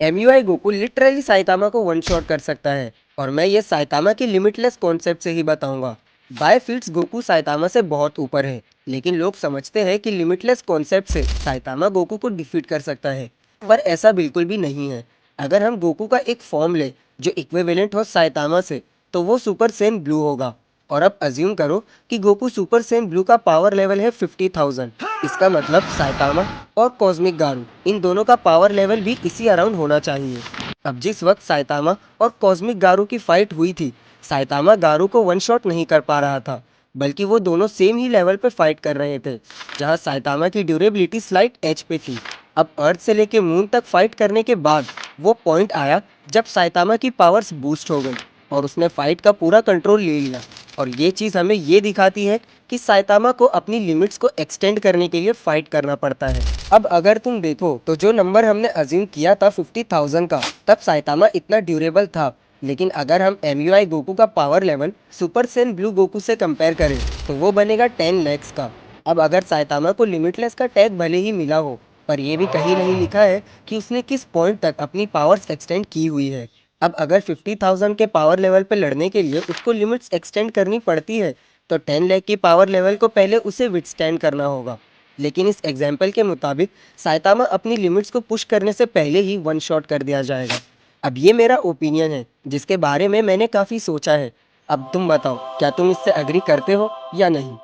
एमयूआई Goku literally Saitama को one shot कर सकता है और मैं ये साइतामा की लिमिटलेस कॉन्सेप्ट से ही बताऊंगा। बायफिट्स गोकू साइतामा से बहुत ऊपर है, लेकिन लोग समझते हैं कि लिमिटलेस कॉन्सेप्ट से साइतामा गोकू को डिफीट कर सकता है, पर ऐसा बिल्कुल भी नहीं है। अगर हम गोकू का एक फॉर्म ले जो इक्विवेलेंट हो साइतामा से, तो वो सुपर सेन ब्लू होगा। और अब अज्यूम करो कि गोकू सुपर सेन ब्लू का पावर लेवल है 50,000। इसका मतलब साइतामा और कॉस्मिक गारू इन दोनों का पावर लेवल भी इसी अराउंड होना चाहिए। अब जिस वक्त साइतामा और कॉस्मिक गारू की फाइट हुई थी, साइतामा गारू को वन शॉट नहीं कर पा रहा था, बल्कि वो दोनों सेम ही लेवल पे फाइट कर रहे थे। जहां साइतामा की ड्यूरेबिलिटी स्लाइट एच पे थी। अब अर्थ से लेके मून तक फाइट करने के बाद वो पॉइंट आया जब साइतामा की पावर्स बूस्ट हो गई और उसने फाइट का पूरा कंट्रोल ले लिया। और ये चीज़ हमें ये दिखाती है कि साइतामा को अपनी लिमिट्स को एक्सटेंड करने के लिए फाइट करना पड़ता है। अब अगर तुम देखो तो जो नंबर हमने अज्यूम किया था 50,000 का, तब साइतामा इतना ड्यूरेबल था। लेकिन अगर हम एमयूआई गोकू का power level super Sen blue Goku से कंपेयर करें तो वो बनेगा 10 लैक्स का। अब अगर साइतामा को लिमिटलेस का टैग भले ही मिला हो, पर यह भी कहीं नहीं लिखा है कि उसने किस पॉइंट तक अपनी पावर्स एक्सटेंड की हुई है। अब अगर 50,000 के पावर लेवल पर लड़ने के लिए उसको लिमिट्स एक्सटेंड करनी पड़ती है, तो 10 लाख की पावर लेवल को पहले उसे विथस्टैंड करना होगा। लेकिन इस एग्जाम्पल के मुताबिक साइतामा अपनी लिमिट्स को पुश करने से पहले ही वन शॉट कर दिया जाएगा। अब ये मेरा ओपिनियन है जिसके बारे में मैंने काफ़ी सोचा है। अब तुम बताओ, क्या तुम इससे अग्री करते हो या नहीं?